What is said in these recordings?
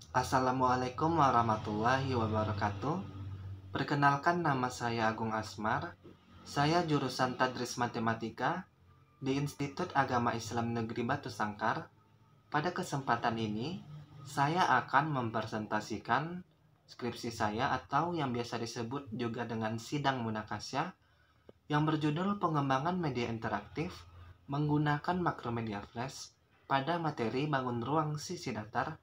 Assalamualaikum warahmatullahi wabarakatuh. Perkenalkan, nama saya Agung Asmar. Saya jurusan Tadris Matematika di Institut Agama Islam Negeri Batu Sangkar. Pada kesempatan ini, saya akan mempresentasikan skripsi saya atau yang biasa disebut juga dengan sidang munakasyah yang berjudul Pengembangan Media Interaktif menggunakan Makromedia Flash pada materi bangun ruang sisi datar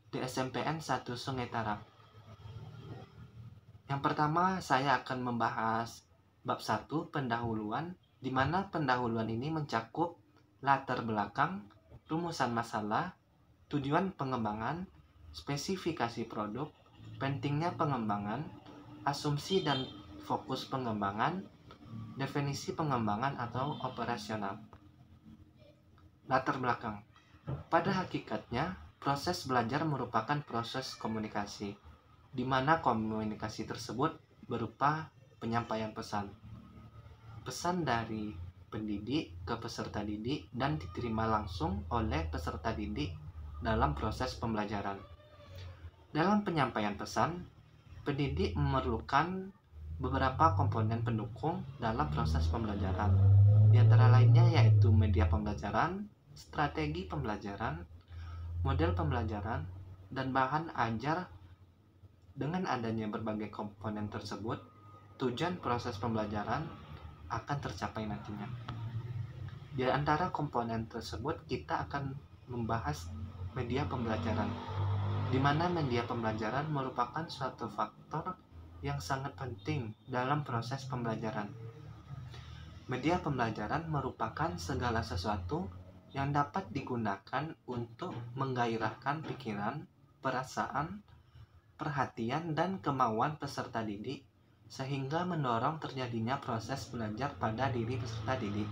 di SMPN 1 Sungai Tarap. Yang pertama, saya akan membahas bab 1 pendahuluan, di mana pendahuluan ini mencakup latar belakang, rumusan masalah, tujuan pengembangan, spesifikasi produk, pentingnya pengembangan, asumsi dan fokus pengembangan, definisi pengembangan atau operasional. Latar belakang. Pada hakikatnya, proses belajar merupakan proses komunikasi, di mana komunikasi tersebut berupa penyampaian pesan. Pesan dari pendidik ke peserta didik dan diterima langsung oleh peserta didik dalam proses pembelajaran. Dalam penyampaian pesan, pendidik memerlukan beberapa komponen pendukung dalam proses pembelajaran. Di antara lainnya yaitu media pembelajaran, strategi pembelajaran, model pembelajaran, dan bahan ajar. Dengan adanya berbagai komponen tersebut, tujuan proses pembelajaran akan tercapai nantinya. Di antara komponen tersebut, kita akan membahas media pembelajaran, di mana media pembelajaran merupakan suatu faktor yang sangat penting dalam proses pembelajaran. Media pembelajaran merupakan segala sesuatu yang dapat digunakan untuk menggairahkan pikiran, perasaan, perhatian, dan kemauan peserta didik, sehingga mendorong terjadinya proses belajar pada diri peserta didik.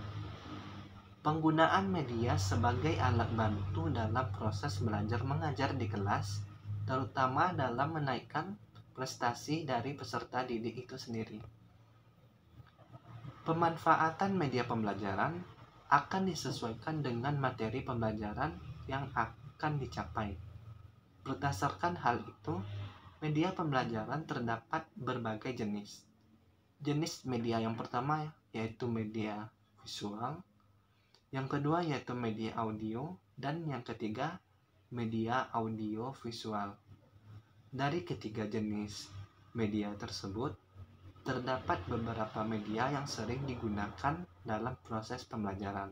Penggunaan media sebagai alat bantu dalam proses belajar mengajar di kelas, terutama dalam menaikkan prestasi dari peserta didik itu sendiri. Pemanfaatan media pembelajaran akan disesuaikan dengan materi pembelajaran yang akan dicapai. Berdasarkan hal itu, media pembelajaran terdapat berbagai jenis. Jenis media yang pertama yaitu media visual, yang kedua yaitu media audio, dan yang ketiga media audio visual. Dari ketiga jenis media tersebut, terdapat beberapa media yang sering digunakan dalam proses pembelajaran.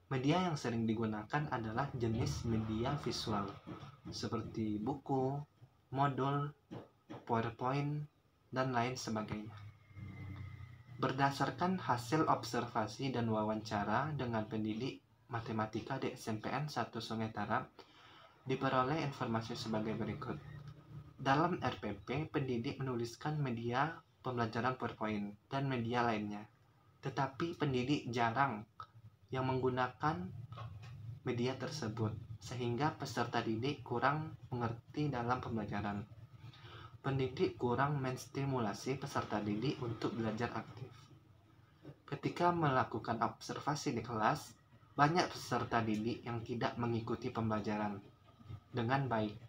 Media yang sering digunakan adalah jenis media visual, seperti buku, modul, PowerPoint, dan lain sebagainya. Berdasarkan hasil observasi dan wawancara dengan pendidik matematika di SMPN 1 Sungai Tarap, diperoleh informasi sebagai berikut. Dalam RPP, pendidik menuliskan media pembelajaran PowerPoint dan media lainnya, tetapi pendidik jarang yang menggunakan media tersebut, sehingga peserta didik kurang mengerti dalam pembelajaran. Pendidik kurang menstimulasi peserta didik untuk belajar aktif. Ketika melakukan observasi di kelas, banyak peserta didik yang tidak mengikuti pembelajaran dengan baik,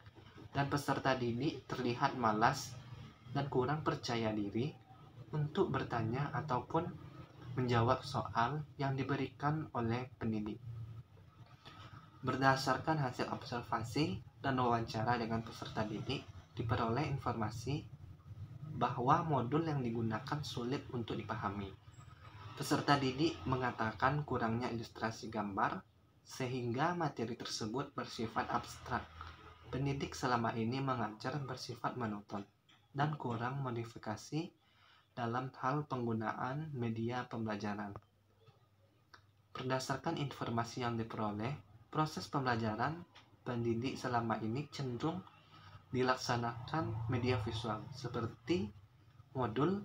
dan peserta didik terlihat malas dan kurang percaya diri untuk bertanya ataupun menjawab soal yang diberikan oleh pendidik. Berdasarkan hasil observasi dan wawancara dengan peserta didik, diperoleh informasi bahwa modul yang digunakan sulit untuk dipahami. Peserta didik mengatakan kurangnya ilustrasi gambar, sehingga materi tersebut bersifat abstrak. Pendidik selama ini mengajar bersifat monoton dan kurang modifikasi dalam hal penggunaan media pembelajaran. Berdasarkan informasi yang diperoleh, proses pembelajaran pendidik selama ini cenderung dilaksanakan media visual seperti modul,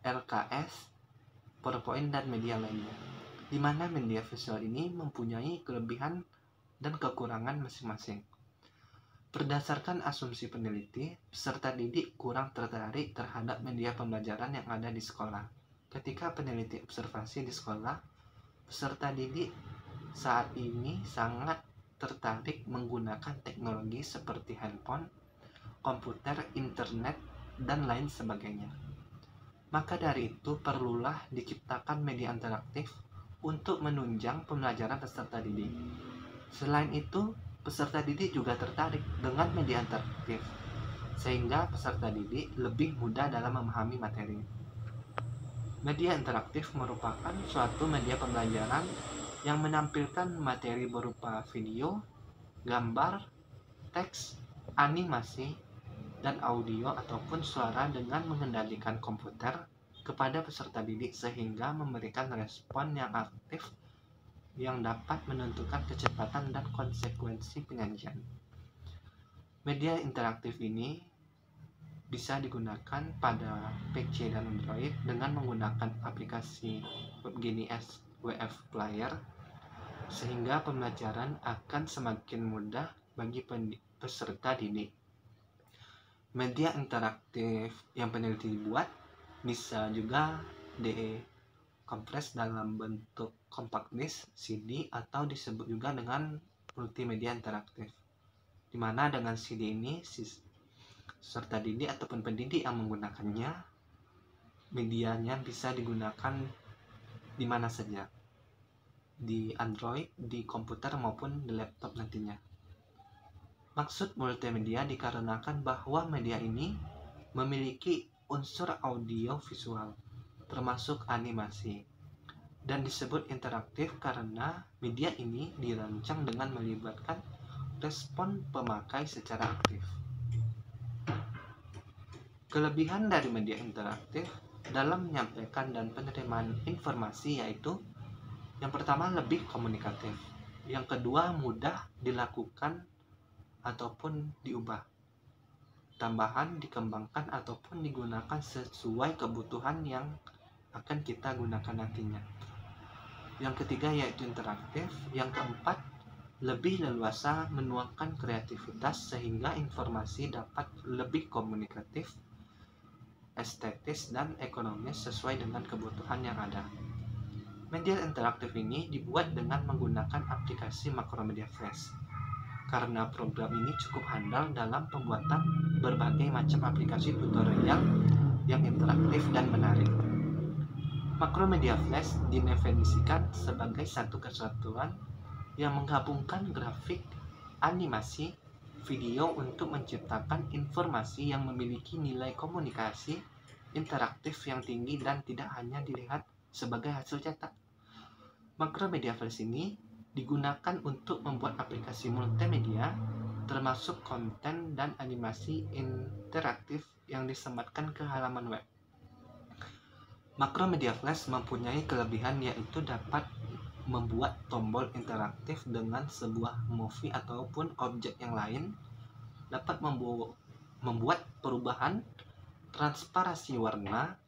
LKS, PowerPoint, dan media lainnya, di mana media visual ini mempunyai kelebihan dan kekurangan masing-masing. Berdasarkan asumsi peneliti, peserta didik kurang tertarik terhadap media pembelajaran yang ada di sekolah. Ketika peneliti observasi di sekolah, peserta didik saat ini sangat tertarik menggunakan teknologi seperti handphone, komputer, internet, dan lain sebagainya. Maka dari itu perlulah diciptakan media interaktif untuk menunjang pembelajaran peserta didik. Selain itu, peserta didik juga tertarik dengan media interaktif, sehingga peserta didik lebih mudah dalam memahami materi. Media interaktif merupakan suatu media pembelajaran yang menampilkan materi berupa video, gambar, teks, animasi, dan audio ataupun suara dengan mengendalikan komputer kepada peserta didik sehingga memberikan respon yang aktif yang dapat menentukan kecepatan dan konsekuensi penyajian. Media interaktif ini bisa digunakan pada PC dan Android dengan menggunakan aplikasi WebGNS WF Player, sehingga pembelajaran akan semakin mudah bagi peserta didik. Media interaktif yang peneliti buat bisa juga dikompres dalam bentuk compact disc, CD, atau disebut juga dengan multimedia interaktif, di mana dengan CD ini peserta didik ataupun pendidik yang menggunakannya, medianya bisa digunakan di mana saja, di Android, di komputer maupun di laptop nantinya. Maksud multimedia dikarenakan bahwa media ini memiliki unsur audio visual, termasuk animasi, dan disebut interaktif karena media ini dirancang dengan melibatkan respon pemakai secara aktif. Kelebihan dari media interaktif dalam menyampaikan dan penerimaan informasi yaitu yang pertama lebih komunikatif, yang kedua mudah dilakukan ataupun diubah, tambahan, dikembangkan ataupun digunakan sesuai kebutuhan yang akan kita gunakan nantinya. Yang ketiga yaitu interaktif. Yang keempat, lebih leluasa menuangkan kreativitas sehingga informasi dapat lebih komunikatif, estetis, dan ekonomis sesuai dengan kebutuhan yang ada. Media interaktif ini dibuat dengan menggunakan aplikasi Macromedia Flash, karena program ini cukup handal dalam pembuatan berbagai macam aplikasi tutorial yang interaktif dan menarik. Macromedia Flash didefinisikan sebagai satu kesatuan yang menggabungkan grafik, animasi, video untuk menciptakan informasi yang memiliki nilai komunikasi interaktif yang tinggi dan tidak hanya dilihat sebagai hasil cetak. Macromedia Flash ini digunakan untuk membuat aplikasi multimedia termasuk konten dan animasi interaktif yang disematkan ke halaman web. Macromedia Flash mempunyai kelebihan yaitu dapat membuat tombol interaktif dengan sebuah movie ataupun objek yang lain, dapat membuat perubahan transparasi warna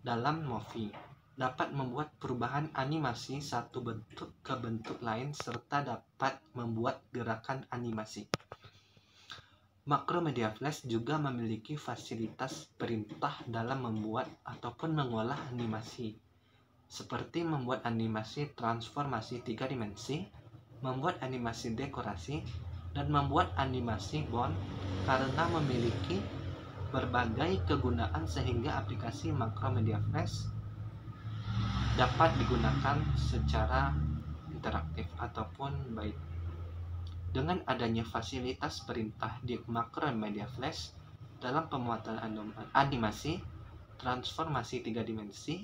dalam movie, dapat membuat perubahan animasi satu bentuk ke bentuk lain, serta dapat membuat gerakan animasi. Macromedia Flash juga memiliki fasilitas perintah dalam membuat ataupun mengolah animasi, seperti membuat animasi transformasi 3 dimensi, membuat animasi dekorasi, dan membuat animasi bond karena memiliki berbagai kegunaan sehingga aplikasi Macromedia Flash dapat digunakan secara interaktif ataupun baik. Dengan adanya fasilitas perintah di Macromedia Flash dalam pembuatan animasi transformasi 3 dimensi,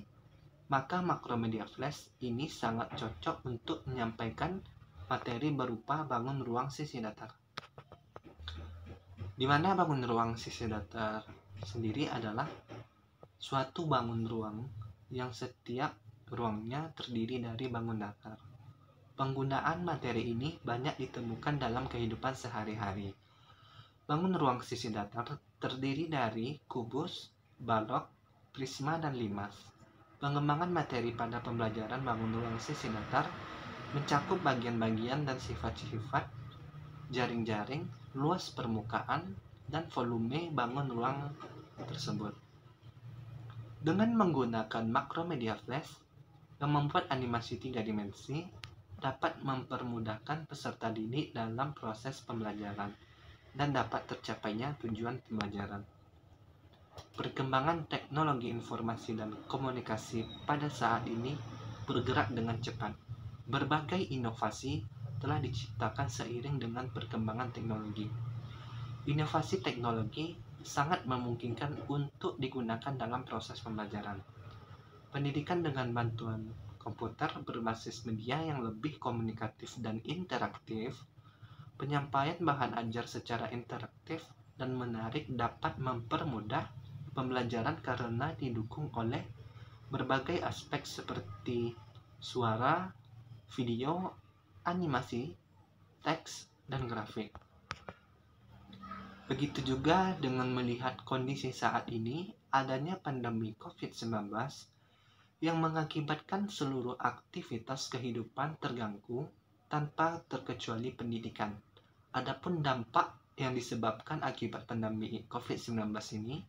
maka Macromedia Flash ini sangat cocok untuk menyampaikan materi berupa bangun ruang sisi datar. Di mana bangun ruang sisi datar sendiri adalah suatu bangun ruang yang setiap ruangnya terdiri dari bangun datar. Penggunaan materi ini banyak ditemukan dalam kehidupan sehari-hari. Bangun ruang sisi datar terdiri dari kubus, balok, prisma, dan limas. Pengembangan materi pada pembelajaran bangun ruang sisi datar mencakup bagian-bagian dan sifat-sifat jaring-jaring, luas permukaan, dan volume bangun ruang tersebut. Dengan menggunakan Macromedia Flash yang membuat animasi 3 dimensi, dapat mempermudahkan peserta didik dalam proses pembelajaran dan dapat tercapainya tujuan pembelajaran. Perkembangan teknologi informasi dan komunikasi pada saat ini bergerak dengan cepat. Berbagai inovasi telah diciptakan seiring dengan perkembangan teknologi. Inovasi teknologi sangat memungkinkan untuk digunakan dalam proses pembelajaran. Pendidikan dengan bantuan komputer berbasis media yang lebih komunikatif dan interaktif, penyampaian bahan ajar secara interaktif dan menarik dapat mempermudah pembelajaran karena didukung oleh berbagai aspek seperti suara, video, animasi, teks, dan grafik. Begitu juga dengan melihat kondisi saat ini, adanya pandemi COVID-19 yang mengakibatkan seluruh aktivitas kehidupan terganggu tanpa terkecuali pendidikan. Adapun dampak yang disebabkan akibat pandemi COVID-19 ini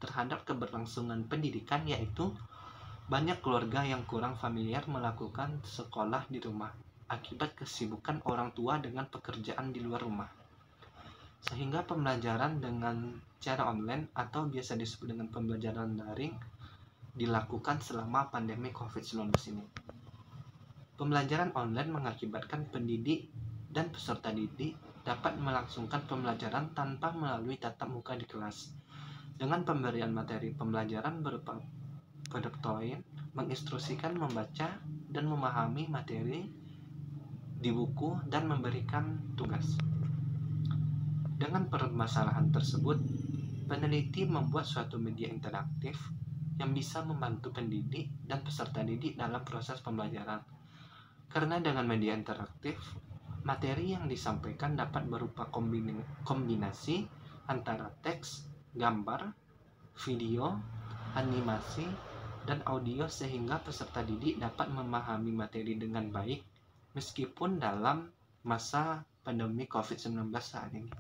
terhadap keberlangsungan pendidikan yaitu banyak keluarga yang kurang familiar melakukan sekolah di rumah akibat kesibukan orang tua dengan pekerjaan di luar rumah. Sehingga pembelajaran dengan cara online atau biasa disebut dengan pembelajaran daring dilakukan selama pandemi COVID-19 ini. Pembelajaran online mengakibatkan pendidik dan peserta didik dapat melangsungkan pembelajaran tanpa melalui tatap muka di kelas. Dengan pemberian materi pembelajaran berupa PowerPoint, menginstruksikan membaca dan memahami materi di buku dan memberikan tugas. Dengan permasalahan tersebut, peneliti membuat suatu media interaktif yang bisa membantu pendidik dan peserta didik dalam proses pembelajaran. Karena dengan media interaktif, materi yang disampaikan dapat berupa kombinasi antara teks, gambar, video, animasi, dan audio sehingga peserta didik dapat memahami materi dengan baik meskipun dalam masa pandemi COVID-19 saat ini.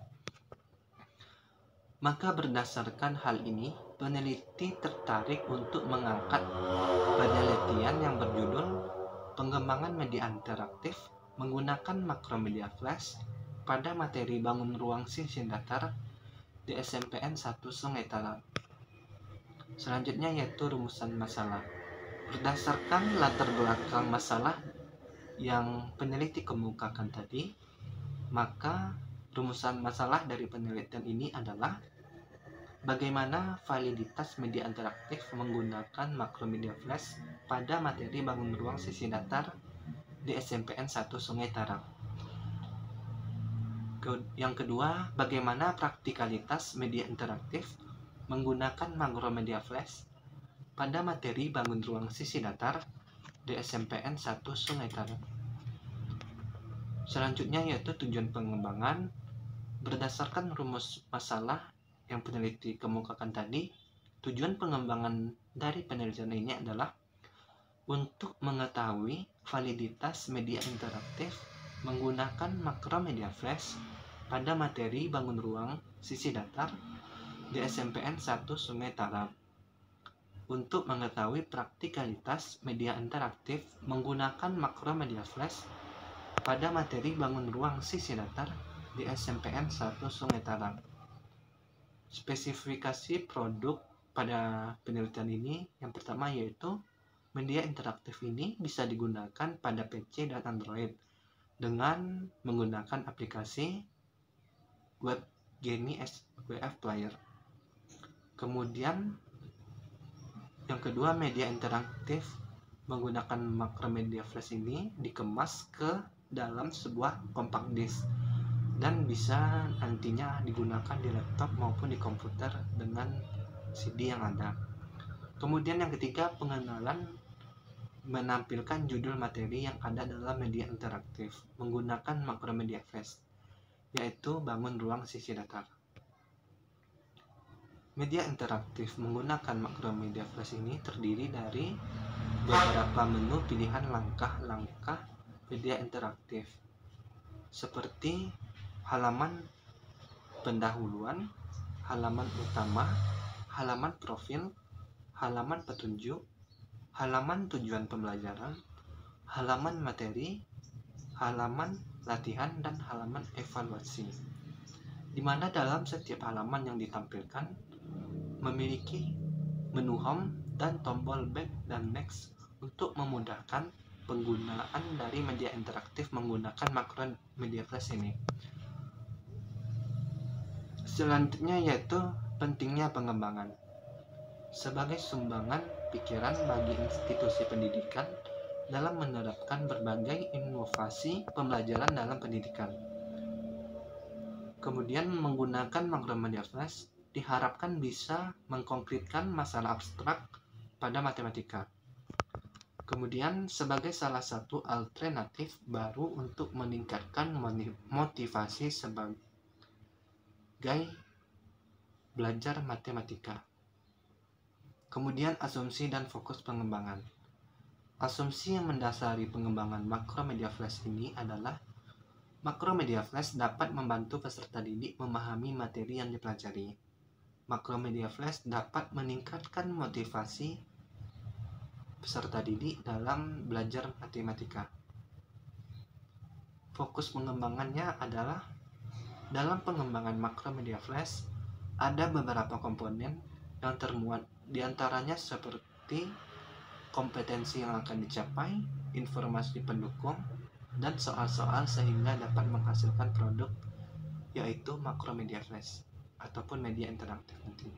Maka berdasarkan hal ini, peneliti tertarik untuk mengangkat penelitian yang berjudul Pengembangan Media Interaktif menggunakan Makromedia Flash pada materi bangun ruang sisi datar di SMPN 1 Sungai Tarap. Selanjutnya yaitu rumusan masalah. Berdasarkan latar belakang masalah yang peneliti kemukakan tadi, maka rumusan masalah dari penelitian ini adalah bagaimana validitas media interaktif menggunakan Makromedia Flash pada materi bangun ruang sisi datar di SMPN 1 Sungai Tarap. Yang kedua, bagaimana praktikalitas media interaktif menggunakan Makromedia Flash pada materi bangun ruang sisi datar di SMPN 1 Sungai Tarap. Selanjutnya yaitu tujuan pengembangan. Berdasarkan rumus masalah yang peneliti kemukakan tadi, tujuan pengembangan dari penelitian ini adalah untuk mengetahui validitas media interaktif menggunakan Makromedia Flash pada materi bangun ruang sisi datar di SMPN 1 Sungai Tarap. Untuk mengetahui praktikalitas media interaktif menggunakan Makromedia Flash pada materi bangun ruang sisi datar di SMPN 1 Sungai Tarap. Spesifikasi produk pada penelitian ini yang pertama yaitu media interaktif ini bisa digunakan pada PC dan Android dengan menggunakan aplikasi WebGeni SWF Player. Kemudian yang kedua, media interaktif menggunakan Makromedia Flash ini dikemas ke dalam sebuah compact disk dan bisa nantinya digunakan di laptop maupun di komputer dengan CD yang ada. Kemudian yang ketiga, pengenalan menampilkan judul materi yang ada dalam media interaktif menggunakan Makromedia Flash, yaitu bangun ruang sisi datar. Media interaktif menggunakan Makromedia Flash ini terdiri dari beberapa menu pilihan langkah-langkah media interaktif seperti halaman pendahuluan, halaman utama, halaman profil, halaman petunjuk, halaman tujuan pembelajaran, halaman materi, halaman latihan, dan halaman evaluasi, di mana dalam setiap halaman yang ditampilkan memiliki menu home dan tombol back dan next untuk memudahkan penggunaan dari media interaktif menggunakan Macromedia Flash ini. Selanjutnya yaitu pentingnya pengembangan. Sebagai sumbangan pikiran bagi institusi pendidikan dalam menerapkan berbagai inovasi pembelajaran dalam pendidikan. Kemudian menggunakan Macromedia Flash diharapkan bisa mengkonkretkan masalah abstrak pada matematika. Kemudian sebagai salah satu alternatif baru untuk meningkatkan motivasi sebagai belajar matematika. Kemudian asumsi dan fokus pengembangan. Asumsi yang mendasari pengembangan Macromedia Flash ini adalah Macromedia Flash dapat membantu peserta didik memahami materi yang dipelajari. Macromedia Flash dapat meningkatkan motivasi peserta didik dalam belajar matematika. Fokus pengembangannya adalah dalam pengembangan Macromedia Flash ada beberapa komponen yang termuat, diantaranya seperti kompetensi yang akan dicapai, informasi pendukung, dan soal-soal sehingga dapat menghasilkan produk, yaitu Macromedia Flash ataupun media interaktif nanti.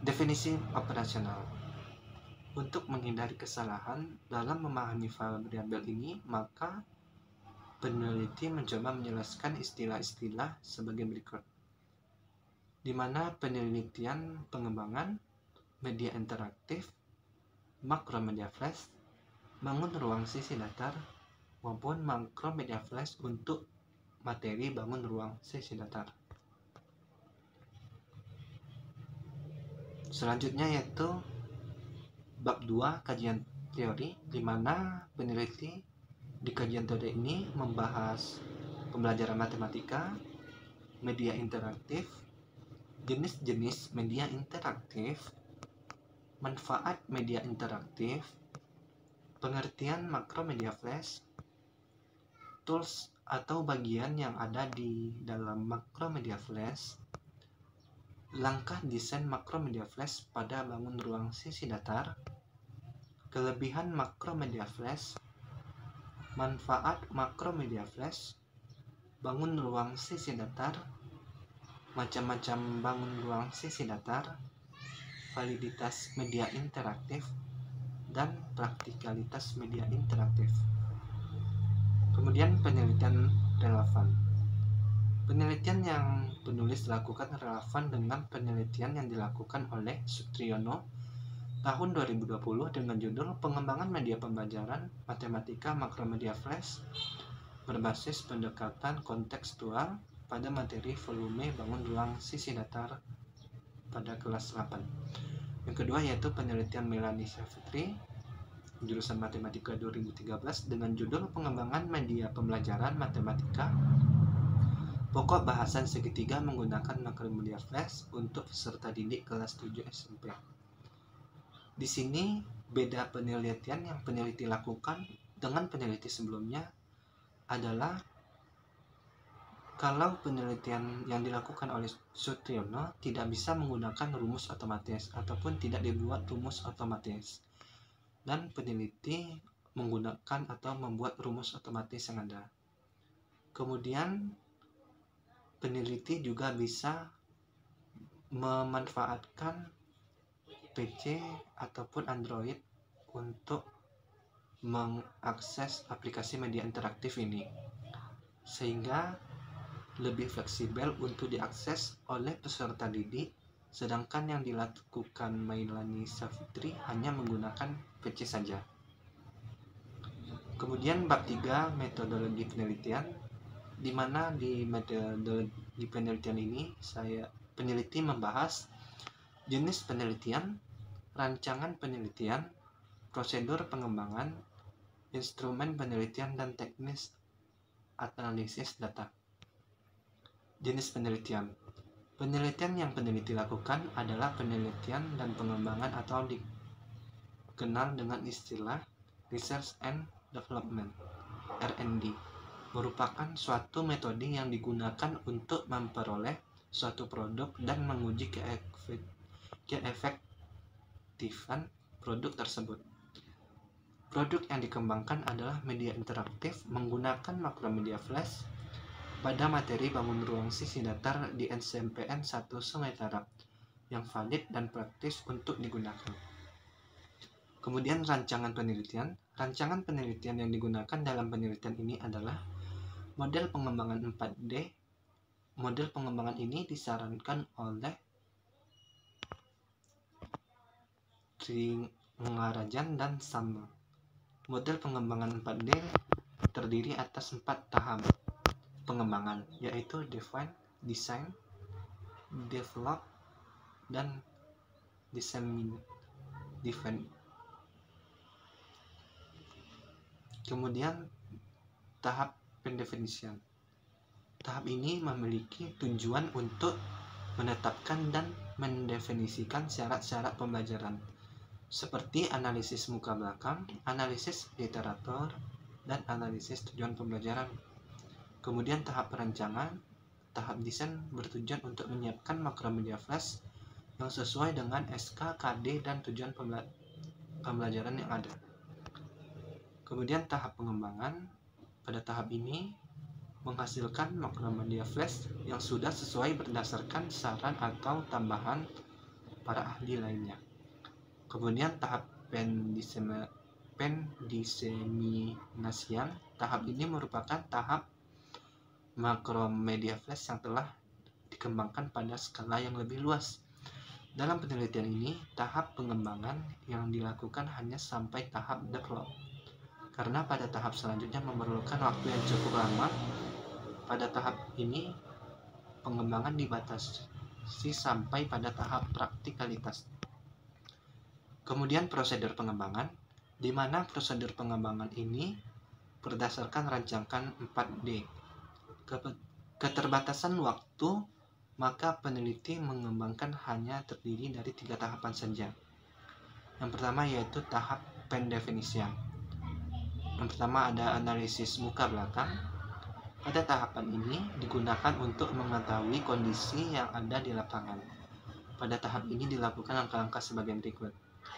Definisi operasional. Untuk menghindari kesalahan dalam memahami variabel ini, maka peneliti mencoba menjelaskan istilah-istilah sebagai berikut, di mana penelitian pengembangan media interaktif, Macromedia Flash, bangun ruang sisi datar, maupun Macromedia Flash untuk materi bangun ruang sisi datar. Selanjutnya yaitu bab 2 kajian teori, di mana peneliti di kajian teori ini membahas pembelajaran matematika, media interaktif, jenis-jenis media interaktif, manfaat media interaktif, pengertian Macromedia Flash, tools atau bagian yang ada di dalam Macromedia Flash, langkah desain Macromedia Flash pada bangun ruang sisi datar, kelebihan Macromedia Flash, manfaat Macromedia Flash, bangun ruang sisi datar, macam-macam bangun ruang sisi datar, validitas media interaktif, dan praktikalitas media interaktif. Kemudian penelitian relevan. Penelitian yang penulis lakukan relevan dengan penelitian yang dilakukan oleh Sutriyono tahun 2020 dengan judul Pengembangan Media Pembelajaran Matematika Macromedia Flash berbasis pendekatan kontekstual pada materi volume bangun ruang sisi datar pada kelas 8. Yang kedua yaitu penelitian Melanie Savitri jurusan Matematika 2013 dengan judul Pengembangan Media Pembelajaran Matematika Pokok Bahasan Segitiga menggunakan Macromedia Flash untuk peserta didik kelas 7 SMP. Di sini beda penelitian yang peneliti lakukan dengan peneliti sebelumnya adalah kalau penelitian yang dilakukan oleh Sutriyono tidak bisa menggunakan rumus otomatis ataupun tidak dibuat rumus otomatis, dan peneliti menggunakan atau membuat rumus otomatis yang ada. Kemudian peneliti juga bisa memanfaatkan PC ataupun Android untuk mengakses aplikasi media interaktif ini, sehingga lebih fleksibel untuk diakses oleh peserta didik, sedangkan yang dilakukan Melanie Savitri hanya menggunakan PC saja. Kemudian bab 3 metodologi penelitian, di mana di metodologi penelitian ini peneliti membahas jenis penelitian, rancangan penelitian, prosedur pengembangan, instrumen penelitian, dan teknis analisis data. Jenis penelitian. Penelitian yang peneliti lakukan adalah penelitian dan pengembangan atau dikenal dengan istilah research and development. R&D merupakan suatu metode yang digunakan untuk memperoleh suatu produk dan menguji keefektifan produk tersebut. Produk yang dikembangkan adalah media interaktif menggunakan makromedia flash pada materi bangun ruang sisi datar di SMPN 1 Sungai Tarap yang valid dan praktis untuk digunakan. Kemudian rancangan penelitian. Rancangan penelitian yang digunakan dalam penelitian ini adalah model pengembangan 4D. Model pengembangan ini disarankan oleh Tringarajan dan Sama. Model pengembangan 4D terdiri atas 4 tahap pengembangan, yaitu define, design, develop, dan define. Kemudian tahap pendefinisian. Tahap ini memiliki tujuan untuk menetapkan dan mendefinisikan syarat-syarat pembelajaran seperti analisis muka belakang, analisis literatur, dan analisis tujuan pembelajaran. Kemudian tahap perancangan. Tahap desain bertujuan untuk menyiapkan makromedia flash yang sesuai dengan SK, KD, dan tujuan pembelajaran yang ada. Kemudian tahap pengembangan. Pada tahap ini menghasilkan makromedia flash yang sudah sesuai berdasarkan saran atau tambahan para ahli lainnya. Kemudian tahap pendiseminasian. Tahap ini merupakan tahap makromedia flash yang telah dikembangkan pada skala yang lebih luas. Dalam penelitian ini, tahap pengembangan yang dilakukan hanya sampai tahap develop, karena pada tahap selanjutnya memerlukan waktu yang cukup lama. Pada tahap ini, pengembangan dibatasi sampai pada tahap praktikalitas. Kemudian prosedur pengembangan, di mana prosedur pengembangan ini berdasarkan rancangan 4D. Keterbatasan waktu, maka peneliti mengembangkan hanya terdiri dari 3 tahapan saja. Yang pertama yaitu tahap pendefinisian. Yang pertama ada analisis muka belakang. Pada tahapan ini digunakan untuk mengetahui kondisi yang ada di lapangan. Pada tahap ini dilakukan langkah-langkah sebagai berikut.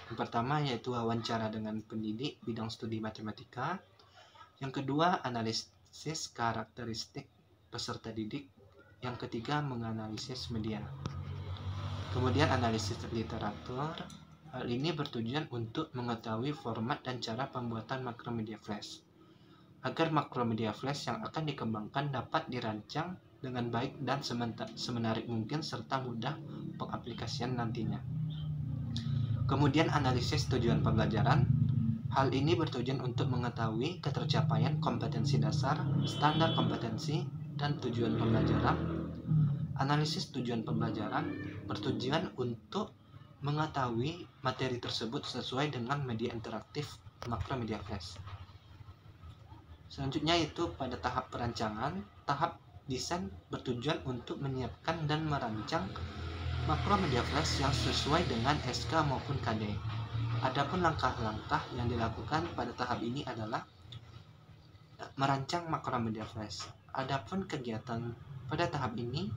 Yang pertama yaitu wawancara dengan pendidik bidang studi matematika. Yang kedua, analisis karakteristik peserta didik. Yang ketiga, menganalisis media. Kemudian analisis literatur. Hal ini bertujuan untuk mengetahui format dan cara pembuatan makromedia flash, agar makromedia flash yang akan dikembangkan dapat dirancang dengan baik dan semenarik mungkin serta mudah pengaplikasian nantinya. Kemudian analisis tujuan pembelajaran. Hal ini bertujuan untuk mengetahui ketercapaian kompetensi dasar, standar kompetensi, dan tujuan pembelajaran. Analisis tujuan pembelajaran bertujuan untuk mengetahui materi tersebut sesuai dengan media interaktif makromedia flash. Selanjutnya itu pada tahap perancangan. Tahap desain bertujuan untuk menyiapkan dan merancang makromedia flash yang sesuai dengan SK maupun KD. Adapun langkah-langkah yang dilakukan pada tahap ini adalah merancang makromedia flash. Adapun kegiatan pada tahap ini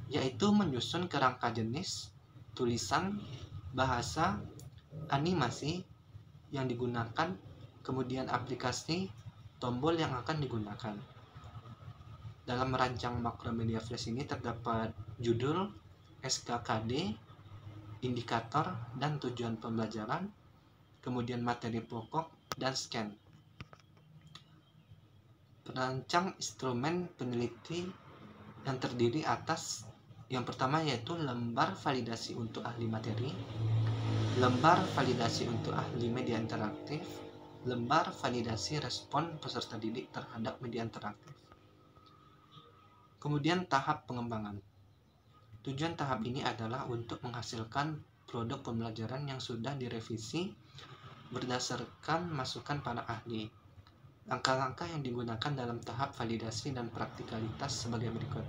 yaitu menyusun kerangka jenis, tulisan, bahasa, animasi yang digunakan, kemudian aplikasi, tombol yang akan digunakan. Dalam merancang makromedia flash ini terdapat judul, SKKD, indikator, dan tujuan pembelajaran, kemudian materi pokok, dan scan. Perancang instrumen peneliti yang terdiri atas yang pertama yaitu lembar validasi untuk ahli materi, lembar validasi untuk ahli media interaktif, lembar validasi respon peserta didik terhadap media interaktif. Kemudian tahap pengembangan. Tujuan tahap ini adalah untuk menghasilkan produk pembelajaran yang sudah direvisi berdasarkan masukan para ahli. Langkah-langkah yang digunakan dalam tahap validasi dan praktikalitas sebagai berikut.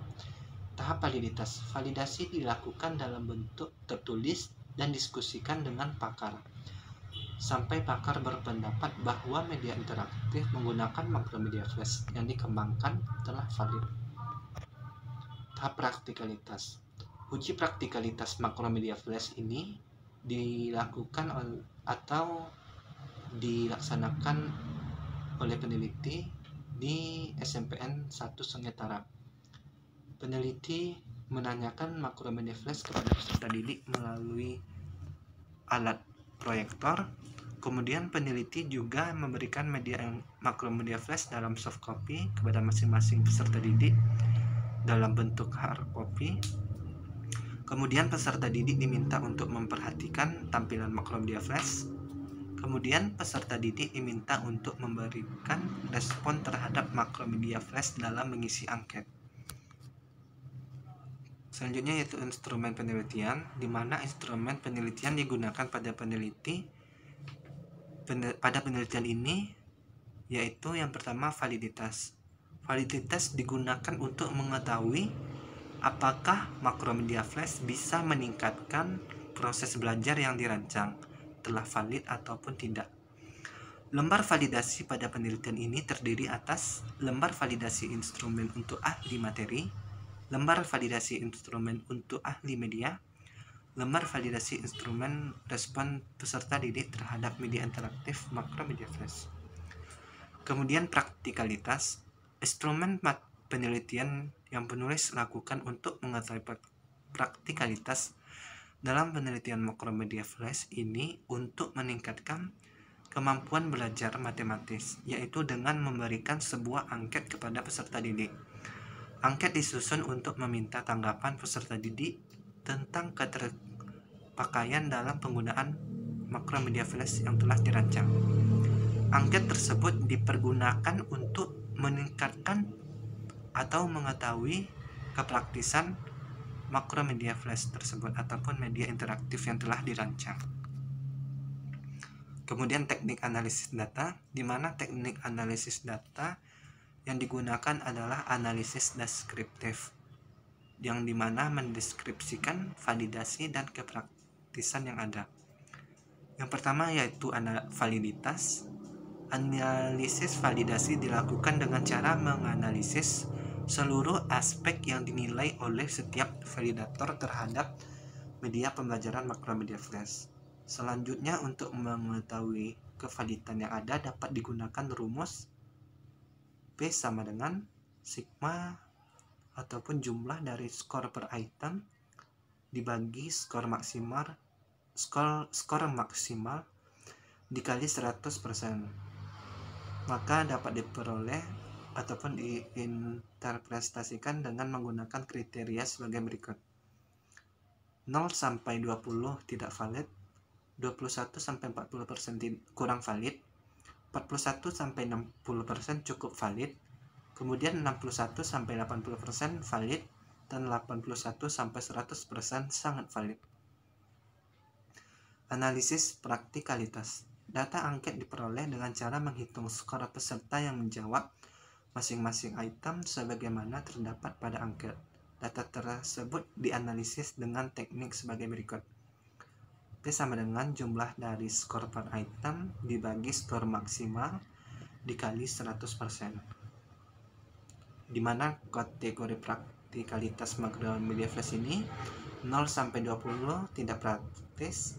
Tahap validitas. Validasi dilakukan dalam bentuk tertulis dan diskusikan dengan pakar. sampai pakar berpendapat bahwa media interaktif menggunakan makromedia flash yang dikembangkan telah valid. Tahap praktikalitas. Uji praktikalitas makromedia flash ini dilakukan atau dilaksanakan oleh peneliti di SMPN 1 Sungai Tarap. Peneliti menanyakan makromedia flash kepada peserta didik melalui alat proyektor. Kemudian peneliti juga memberikan makromedia flash dalam soft copy kepada masing-masing peserta didik dalam bentuk hard copy. Kemudian peserta didik diminta untuk memperhatikan tampilan makromedia flash. Kemudian peserta didik diminta untuk memberikan respon terhadap makromedia flash dalam mengisi angket. Selanjutnya yaitu instrumen penelitian, di mana instrumen penelitian digunakan pada penelitian ini yaitu yang pertama validitas. Validitas digunakan untuk mengetahui apakah makromedia flash bisa meningkatkan proses belajar yang dirancang, telah valid ataupun tidak. Lembar validasi pada penelitian ini terdiri atas lembar validasi instrumen untuk ahli materi, lembar validasi instrumen untuk ahli media, lembar validasi instrumen respon peserta didik terhadap media interaktif makromedia flash. Kemudian praktikalitas, instrumen penelitian yang penulis lakukan untuk mengetahui praktikalitas dalam penelitian makromedia flash ini untuk meningkatkan kemampuan belajar matematis, yaitu dengan memberikan sebuah angket kepada peserta didik. Angket disusun untuk meminta tanggapan peserta didik tentang keterpakaian dalam penggunaan makromedia flash yang telah dirancang. Angket tersebut dipergunakan untuk meningkatkan atau mengetahui kepraktisan makromedia flash tersebut ataupun media interaktif yang telah dirancang. Kemudian teknik analisis data, di mana teknik analisis data yang digunakan adalah analisis deskriptif, yang dimana mendeskripsikan validasi dan kepraktisan yang ada. Yang pertama yaitu validitas. Analisis validasi dilakukan dengan cara menganalisis seluruh aspek yang dinilai oleh setiap validator terhadap media pembelajaran makromedia flash. Selanjutnya, untuk mengetahui kevalidan yang ada dapat digunakan rumus P sama dengan sigma ataupun jumlah dari skor per item dibagi skor maksimal dikali 100%. Maka dapat diperoleh ataupun diinterpretasikan dengan menggunakan kriteria sebagai berikut. 0 sampai 20 tidak valid, 21 sampai 40% kurang valid, 41 sampai 60% cukup valid, kemudian 61 sampai 80% valid, dan 81 sampai 100% sangat valid. Analisis praktikalitas. Data angket diperoleh dengan cara menghitung skor peserta yang menjawab masing-masing item sebagaimana terdapat pada angket. Data tersebut dianalisis dengan teknik sebagai berikut. P sama dengan jumlah dari skor per item dibagi skor maksimal dikali 100%. Di mana kategori praktikalitas makromedia flash ini 0 sampai 20 tidak praktis,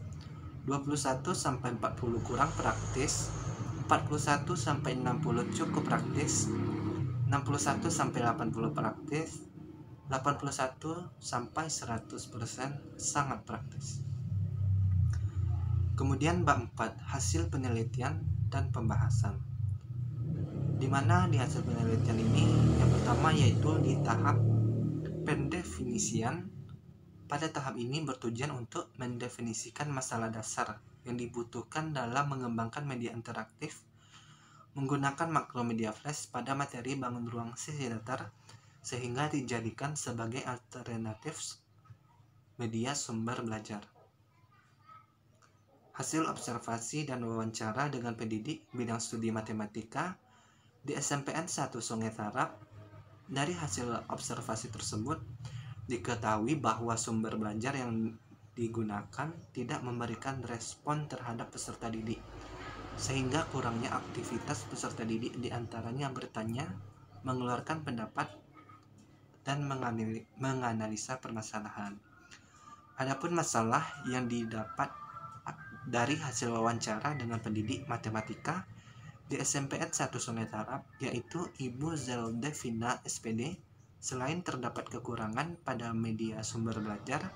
21 sampai 40 kurang praktis, 41 sampai 60 cukup praktis, 61 sampai 80 praktis, 81 sampai 100% sangat praktis. Kemudian bab 4, hasil penelitian dan pembahasan. Di mana di hasil penelitian ini yang pertama yaitu di tahap pendefinisian. Pada tahap ini bertujuan untuk mendefinisikan masalah dasar yang dibutuhkan dalam mengembangkan media interaktif menggunakan makromedia flash pada materi bangun ruang sisi datar sehingga dijadikan sebagai alternatif media sumber belajar. Hasil observasi dan wawancara dengan pendidik bidang studi matematika di SMPN 1 Sungai Tarap. Dari hasil observasi tersebut diketahui bahwa sumber belajar yang digunakan tidak memberikan respon terhadap peserta didik, sehingga kurangnya aktivitas peserta didik diantaranya bertanya, mengeluarkan pendapat, dan menganalisa permasalahan. Adapun masalah yang didapat dari hasil wawancara dengan pendidik matematika di SMPN 1 Sungai Tarap, yaitu Ibu Zelde Vina SPD, selain terdapat kekurangan pada media sumber belajar,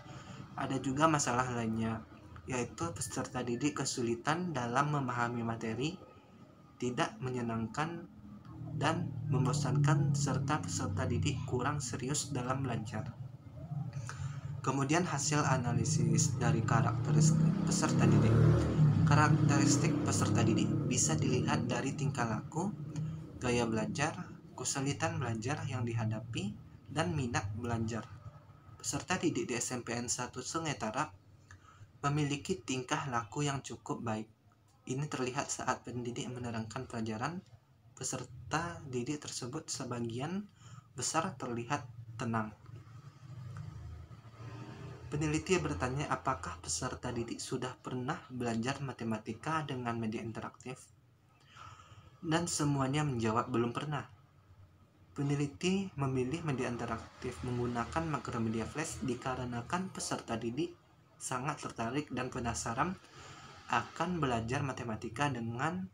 ada juga masalah lainnya, yaitu peserta didik kesulitan dalam memahami materi, tidak menyenangkan dan membosankan, serta peserta didik kurang serius dalam belajar. Kemudian hasil analisis dari karakteristik peserta didik. Karakteristik peserta didik bisa dilihat dari tingkah laku, gaya belajar, kesulitan belajar yang dihadapi, dan minat belajar. Peserta didik di SMPN 1 Sungai Tarap memiliki tingkah laku yang cukup baik. Ini terlihat saat pendidik menerangkan pelajaran. Peserta didik tersebut sebagian besar terlihat tenang. Peneliti bertanya apakah peserta didik sudah pernah belajar matematika dengan media interaktif, dan semuanya menjawab belum pernah. Peneliti memilih media interaktif menggunakan makromedia flash dikarenakan peserta didik sangat tertarik dan penasaran akan belajar matematika dengan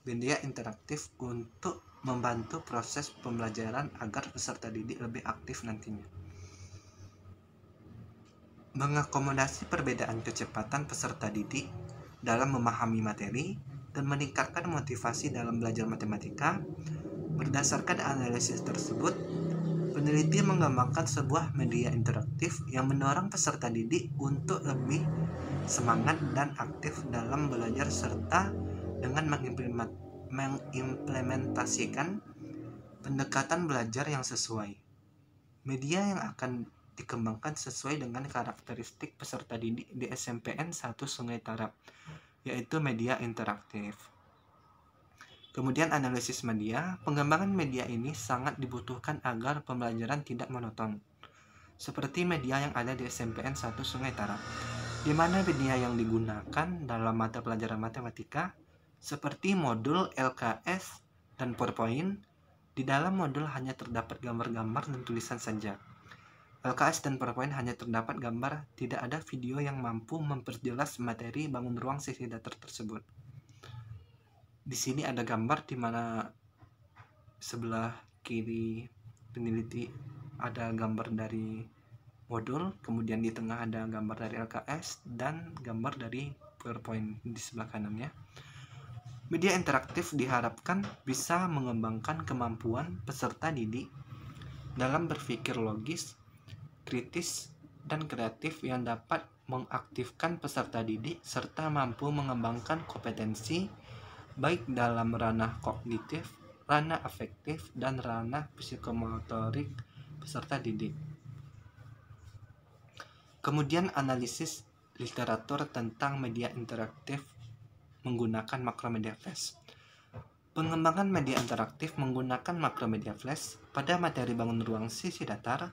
media interaktif untuk membantu proses pembelajaran agar peserta didik lebih aktif nantinya. Mengakomodasi perbedaan kecepatan peserta didik dalam memahami materi dan meningkatkan motivasi dalam belajar matematika. Berdasarkan analisis tersebut, peneliti mengembangkan sebuah media interaktif yang mendorong peserta didik untuk lebih semangat dan aktif dalam belajar serta dengan mengimplementasikan pendekatan belajar yang sesuai. Media yang akan dikembangkan sesuai dengan karakteristik peserta didik di SMPN 1 Sungai Tarap, yaitu media interaktif. Kemudian analisis media. Pengembangan media ini sangat dibutuhkan agar pembelajaran tidak monoton, seperti media yang ada di SMPN 1 Sungai Tarap, di mana media yang digunakan dalam mata pelajaran matematika seperti modul LKS dan PowerPoint. Di dalam modul hanya terdapat gambar-gambar dan tulisan saja. LKS dan PowerPoint hanya terdapat gambar, tidak ada video yang mampu memperjelas materi bangun ruang sisi datar tersebut. Di sini ada gambar di mana sebelah kiri peneliti ada gambar dari modul, kemudian di tengah ada gambar dari LKS dan gambar dari PowerPoint di sebelah kanannya. Media interaktif diharapkan bisa mengembangkan kemampuan peserta didik dalam berpikir logis, kritis, dan kreatif yang dapat mengaktifkan peserta didik serta mampu mengembangkan kompetensi baik dalam ranah kognitif, ranah afektif, dan ranah psikomotorik peserta didik. Kemudian analisis literatur tentang media interaktif menggunakan makromedia flash. Pengembangan media interaktif menggunakan makromedia flash pada materi bangun ruang sisi datar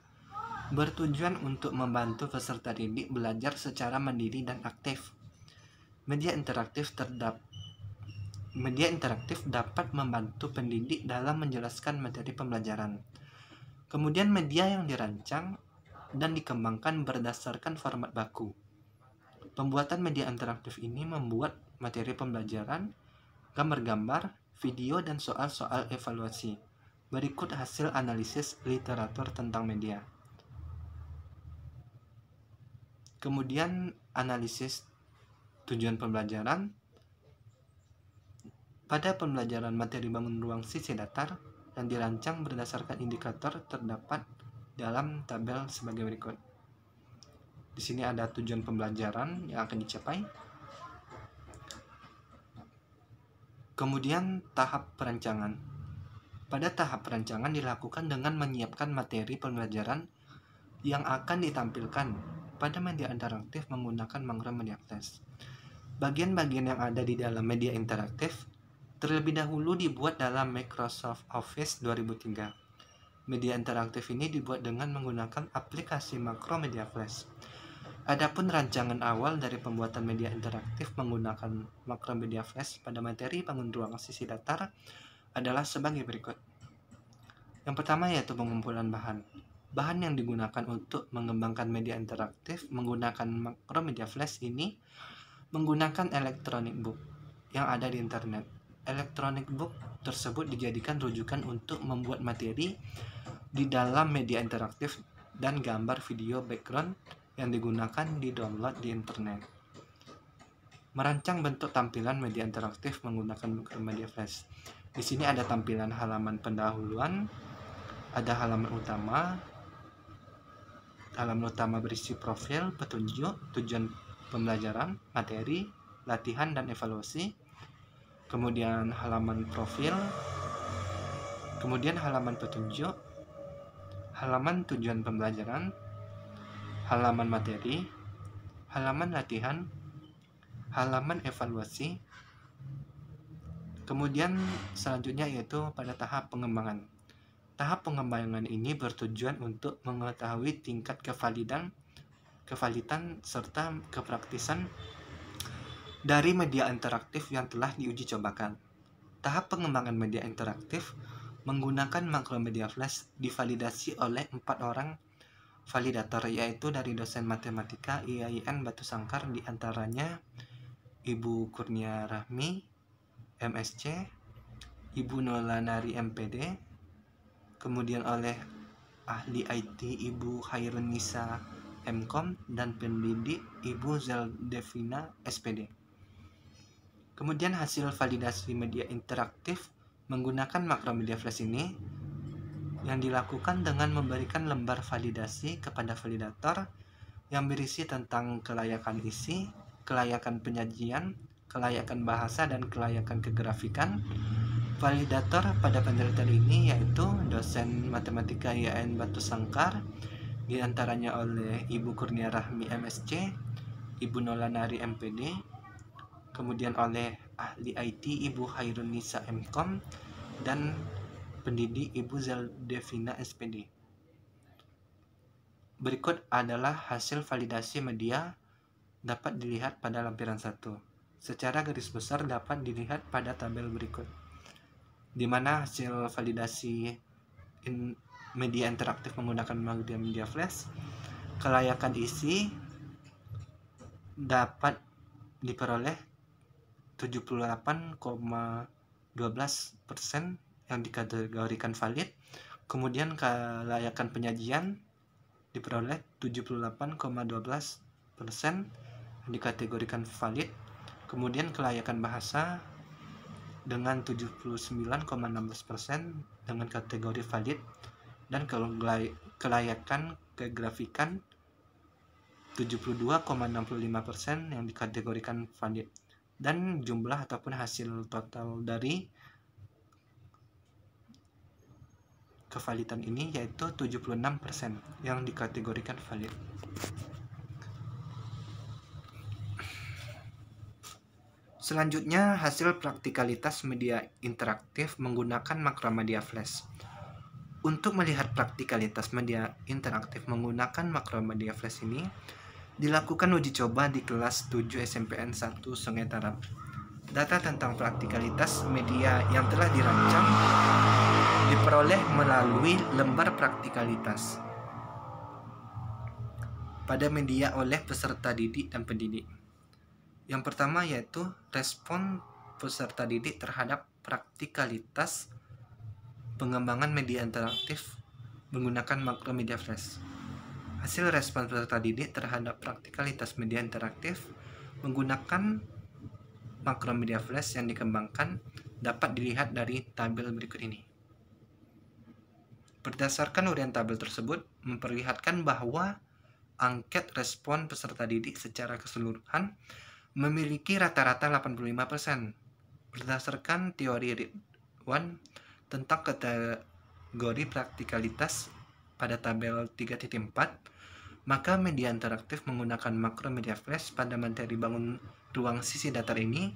bertujuan untuk membantu peserta didik belajar secara mandiri dan aktif. Media interaktif dapat membantu pendidik dalam menjelaskan materi pembelajaran. Kemudian media yang dirancang dan dikembangkan berdasarkan format baku. Pembuatan media interaktif ini membuat materi pembelajaran, gambar-gambar, video, dan soal-soal evaluasi. Berikut hasil analisis literatur tentang media. Kemudian analisis tujuan pembelajaran. Pada pembelajaran materi bangun ruang sisi datar yang dirancang berdasarkan indikator terdapat dalam tabel sebagai berikut. Di sini ada tujuan pembelajaran yang akan dicapai. Kemudian tahap perancangan. Pada tahap perancangan dilakukan dengan menyiapkan materi pembelajaran yang akan ditampilkan pada media interaktif menggunakan makromedia flash. Bagian-bagian yang ada di dalam media interaktif terlebih dahulu dibuat dalam Microsoft Office 2003. Media interaktif ini dibuat dengan menggunakan aplikasi makromedia flash. Adapun rancangan awal dari pembuatan media interaktif menggunakan makromedia flash pada materi bangun ruang sisi datar adalah sebagai berikut. Yang pertama yaitu pengumpulan bahan. Bahan yang digunakan untuk mengembangkan media interaktif menggunakan makromedia flash ini menggunakan electronic book yang ada di internet. Electronic book tersebut dijadikan rujukan untuk membuat materi di dalam media interaktif dan gambar video background yang digunakan di download di internet. Merancang bentuk tampilan media interaktif menggunakan makromedia flash. Di sini ada tampilan halaman pendahuluan, ada halaman utama berisi profil, petunjuk, tujuan pembelajaran, materi, latihan, dan evaluasi. Kemudian halaman profil, kemudian halaman petunjuk, halaman tujuan pembelajaran, halaman materi, halaman latihan, halaman evaluasi. Kemudian selanjutnya yaitu pada tahap pengembangan. Tahap pengembangan ini bertujuan untuk mengetahui tingkat kevalidan serta kepraktisan dari media interaktif yang telah diuji cobakan. Tahap pengembangan media interaktif menggunakan makromedia flash divalidasi oleh 4 orang validator, yaitu dari dosen matematika IAIN Batu Sangkar, diantaranya Ibu Kurnia Rahmi, MSc, Ibu Nolanari MPD, kemudian oleh ahli IT Ibu Hairunisa MKom, dan pendidik Ibu Zeldevina SPD. Kemudian hasil validasi media interaktif menggunakan makromedia flash ini yang dilakukan dengan memberikan lembar validasi kepada validator yang berisi tentang kelayakan isi, kelayakan penyajian, kelayakan bahasa, dan kelayakan kegrafikan. Validator pada penelitian ini yaitu dosen matematika IAIN Batu Sangkar, diantaranya oleh Ibu Kurnia Rahmi MSc, Ibu Nolanari MPD, kemudian oleh ahli IT Ibu Hairunisa MKom, dan pendidik Ibu Zeldevina SPD. Berikut adalah hasil validasi media dapat dilihat pada lampiran 1. Secara garis besar dapat dilihat pada tabel berikut, di mana hasil validasi media interaktif menggunakan media flash, kelayakan isi dapat diperoleh 78,12% yang dikategorikan valid. Kemudian kelayakan penyajian diperoleh 78,12% yang dikategorikan valid. Kemudian kelayakan bahasa dengan 79,16% dengan kategori valid, dan kelayakan kegrafikan 72,65% yang dikategorikan valid. Dan jumlah ataupun hasil total dari kevalidan ini yaitu 76% yang dikategorikan valid. Selanjutnya, hasil praktikalitas media interaktif menggunakan makromedia flash. Untuk melihat praktikalitas media interaktif menggunakan makromedia flash ini, dilakukan uji coba di kelas 7 SMPN 1 Sungai Tarap. Data tentang praktikalitas media yang telah dirancang diperoleh melalui lembar praktikalitas pada media oleh peserta didik dan pendidik. Yang pertama yaitu respon peserta didik terhadap praktikalitas pengembangan media interaktif menggunakan makromedia flash. Hasil respon peserta didik terhadap praktikalitas media interaktif menggunakan makromedia flash yang dikembangkan dapat dilihat dari tabel berikut ini. Berdasarkan uraian tabel tersebut memperlihatkan bahwa angket respon peserta didik secara keseluruhan memiliki rata-rata 85%. Berdasarkan teori Ridwan tentang kategori praktikalitas pada tabel 3.4, maka media interaktif menggunakan makromedia flash pada materi bangun ruang sisi datar ini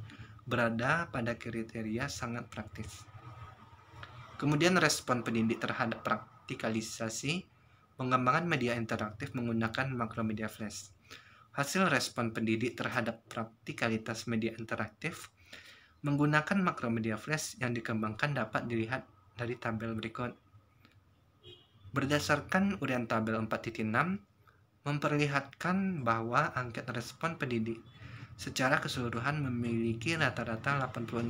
berada pada kriteria sangat praktis. Kemudian respon pendidik terhadap praktikalisasi pengembangan media interaktif menggunakan makromedia flash. Hasil respon pendidik terhadap praktikalitas media interaktif menggunakan makromedia flash yang dikembangkan dapat dilihat dari tabel berikut. Berdasarkan uraian tabel 4.6, memperlihatkan bahwa angket respon pendidik secara keseluruhan memiliki rata-rata 86%.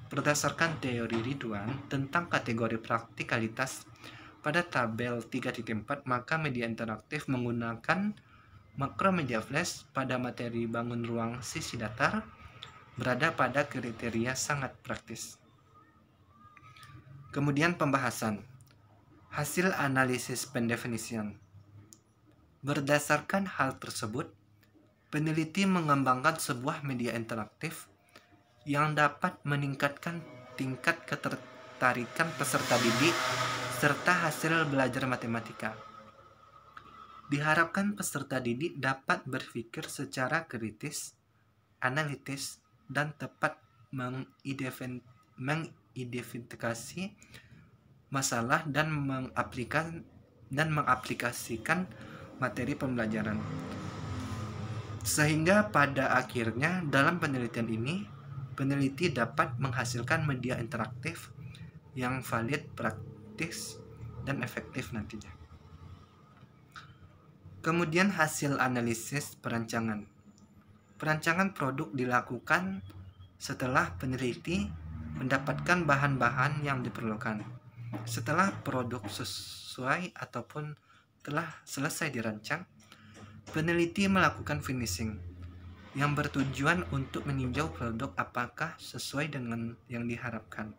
Berdasarkan teori Ridwan tentang kategori praktikalitas pada tabel 3.4, maka media interaktif menggunakan makromedia flash pada materi bangun ruang sisi datar berada pada kriteria sangat praktis. Kemudian pembahasan. Hasil analisis pendefinisian. Berdasarkan hal tersebut, peneliti mengembangkan sebuah media interaktif yang dapat meningkatkan tingkat ketertarikan peserta didik serta hasil belajar matematika. Diharapkan peserta didik dapat berpikir secara kritis, analitis, dan tepat mengidentifikasi masalah dan mengaplikasikan materi pembelajaran. Sehingga pada akhirnya dalam penelitian ini, peneliti dapat menghasilkan media interaktif yang valid, praktis, dan efektif nantinya. Kemudian hasil analisis perancangan. Perancangan produk dilakukan setelah peneliti mendapatkan bahan-bahan yang diperlukan. Setelah produk sesuai ataupun telah selesai dirancang, peneliti melakukan finishing yang bertujuan untuk meninjau produk apakah sesuai dengan yang diharapkan.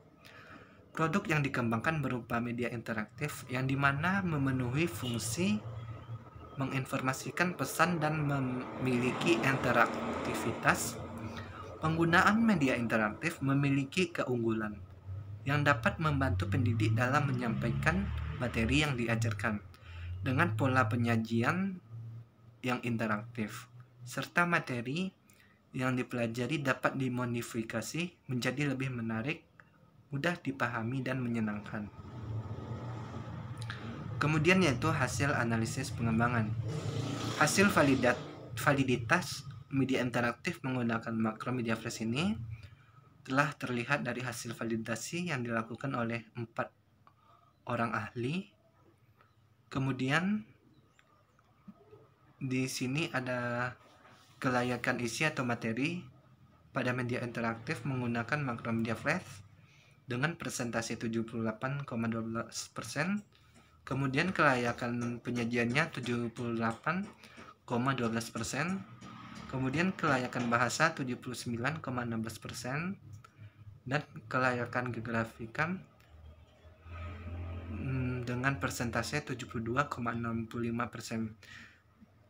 Produk yang dikembangkan berupa media interaktif yang dimana memenuhi fungsi menginformasikan pesan dan memiliki interaktivitas. Penggunaan media interaktif memiliki keunggulan yang dapat membantu pendidik dalam menyampaikan materi yang diajarkan dengan pola penyajian yang interaktif, serta materi yang dipelajari dapat dimodifikasi menjadi lebih menarik, mudah dipahami, dan menyenangkan. Kemudian yaitu hasil analisis pengembangan. Hasil validitas media interaktif menggunakan makromedia flash ini telah terlihat dari hasil validasi yang dilakukan oleh 4 orang ahli. Kemudian di sini ada kelayakan isi atau materi pada media interaktif menggunakan makromedia flash dengan persentase 78,12%. Kemudian kelayakan penyajiannya 78,12%. Kemudian kelayakan bahasa 79,16%. Dan kelayakan geografikan dengan persentase 72,65%.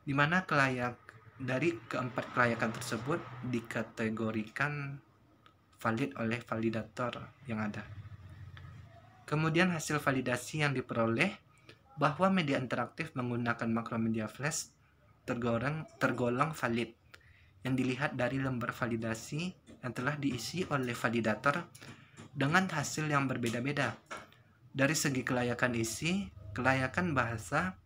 Di mana dari keempat kelayakan tersebut dikategorikan valid oleh validator yang ada. Kemudian hasil validasi yang diperoleh bahwa media interaktif menggunakan makromedia flash tergolong valid yang dilihat dari lembar validasi yang telah diisi oleh validator dengan hasil yang berbeda-beda dari segi kelayakan isi, kelayakan bahasa,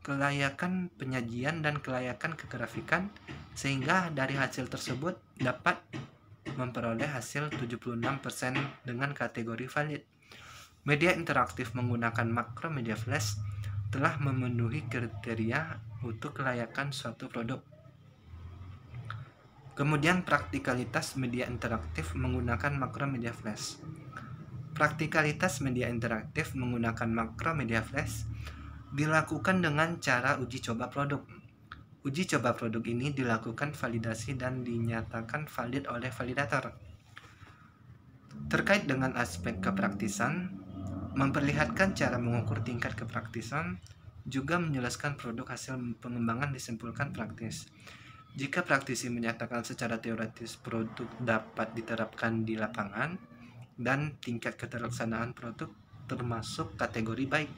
kelayakan penyajian, dan kelayakan kegrafikan, sehingga dari hasil tersebut dapat memperoleh hasil 76% dengan kategori valid. Media interaktif menggunakan makromedia flash telah memenuhi kriteria untuk kelayakan suatu produk. Kemudian praktikalitas media interaktif menggunakan makromedia flash. Praktikalitas media interaktif menggunakan makromedia flash dilakukan dengan cara uji coba produk. Uji coba produk ini dilakukan validasi dan dinyatakan valid oleh validator. Terkait dengan aspek kepraktisan, memperlihatkan cara mengukur tingkat kepraktisan, juga menjelaskan produk hasil pengembangan disimpulkan praktis. Jika praktisi menyatakan secara teoretis produk dapat diterapkan di lapangan dan tingkat keterlaksanaan produk termasuk kategori baik.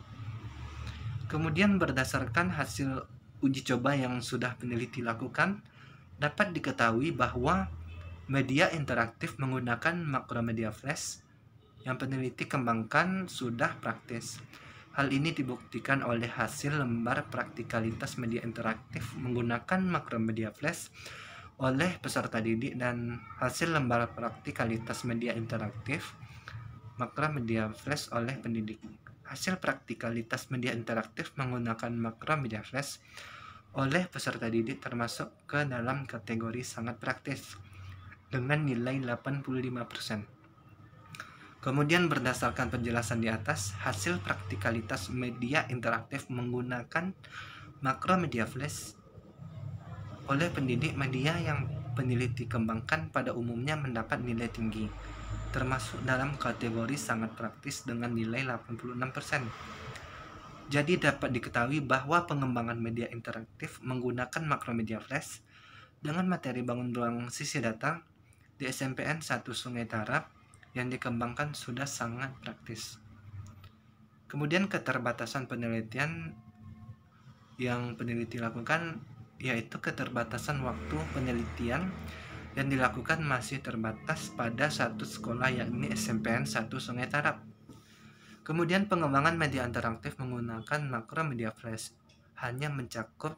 Kemudian berdasarkan hasil uji coba yang sudah peneliti lakukan, dapat diketahui bahwa media interaktif menggunakan makromedia flash yang peneliti kembangkan sudah praktis. Hal ini dibuktikan oleh hasil lembar praktikalitas media interaktif menggunakan makromedia flash oleh peserta didik dan hasil lembar praktikalitas media interaktif makromedia flash oleh pendidik. Hasil praktikalitas media interaktif menggunakan makromedia flash oleh peserta didik termasuk ke dalam kategori sangat praktis dengan nilai 85%. Kemudian berdasarkan penjelasan di atas, hasil praktikalitas media interaktif menggunakan makromedia flash oleh pendidik media yang peneliti kembangkan pada umumnya mendapat nilai tinggi, termasuk dalam kategori sangat praktis dengan nilai 86%. Jadi dapat diketahui bahwa pengembangan media interaktif menggunakan makromedia flash dengan materi bangun ruang sisi data di SMPN 1 Sungai Tarap yang dikembangkan sudah sangat praktis. Kemudian keterbatasan penelitian yang peneliti lakukan yaitu keterbatasan waktu penelitian yang dilakukan masih terbatas pada satu sekolah yakni SMPN 1 Sungai Tarap. Kemudian pengembangan media interaktif menggunakan makromedia flash hanya mencakup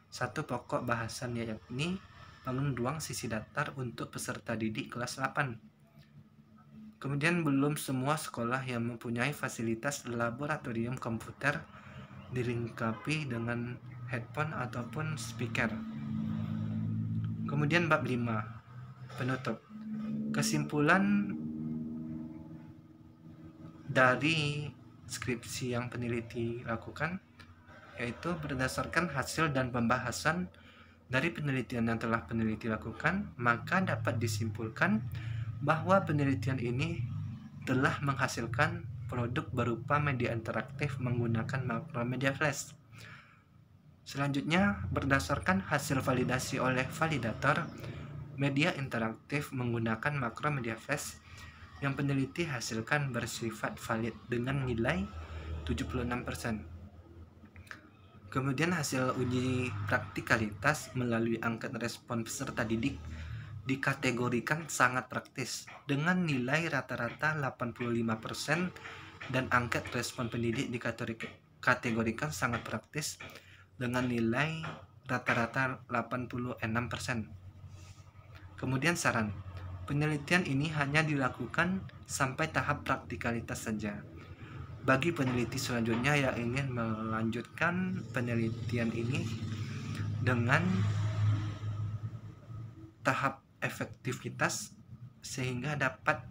satu pokok bahasan yakni bangun ruang sisi datar untuk peserta didik kelas 8. Kemudian belum semua sekolah yang mempunyai fasilitas laboratorium komputer dilengkapi dengan headphone ataupun speaker. Kemudian bab 5, penutup. Kesimpulan dari skripsi yang peneliti lakukan yaitu berdasarkan hasil dan pembahasan dari penelitian yang telah peneliti lakukan, maka dapat disimpulkan bahwa penelitian ini telah menghasilkan produk berupa media interaktif menggunakan makromedia flash. Selanjutnya, berdasarkan hasil validasi oleh validator, media interaktif menggunakan makromedia flash yang peneliti hasilkan bersifat valid dengan nilai 76%. Kemudian hasil uji praktikalitas melalui angket respon peserta didik dikategorikan sangat praktis dengan nilai rata-rata 85% dan angket respon pendidik dikategorikan sangat praktis dengan nilai rata-rata 86%. Kemudian saran, penelitian ini hanya dilakukan sampai tahap praktikalitas saja. Bagi peneliti selanjutnya yang ingin melanjutkan penelitian ini dengan tahap efektivitas sehingga dapat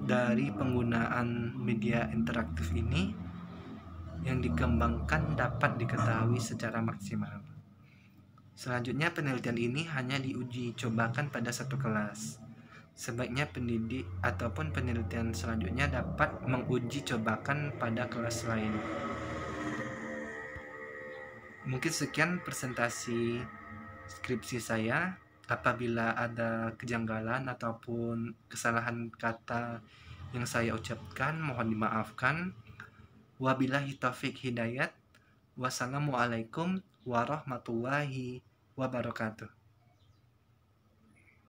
dari penggunaan media interaktif ini yang dikembangkan dapat diketahui secara maksimal. Selanjutnya penelitian ini hanya diuji cobakan pada satu kelas. Sebaiknya pendidik ataupun penelitian selanjutnya dapat menguji cobakan pada kelas lain. Mungkin sekian presentasi skripsi saya. Apabila ada kejanggalan ataupun kesalahan kata yang saya ucapkan, mohon dimaafkan. Wabillahi taufik hidayat. Wassalamualaikum warahmatullahi wabarakatuh.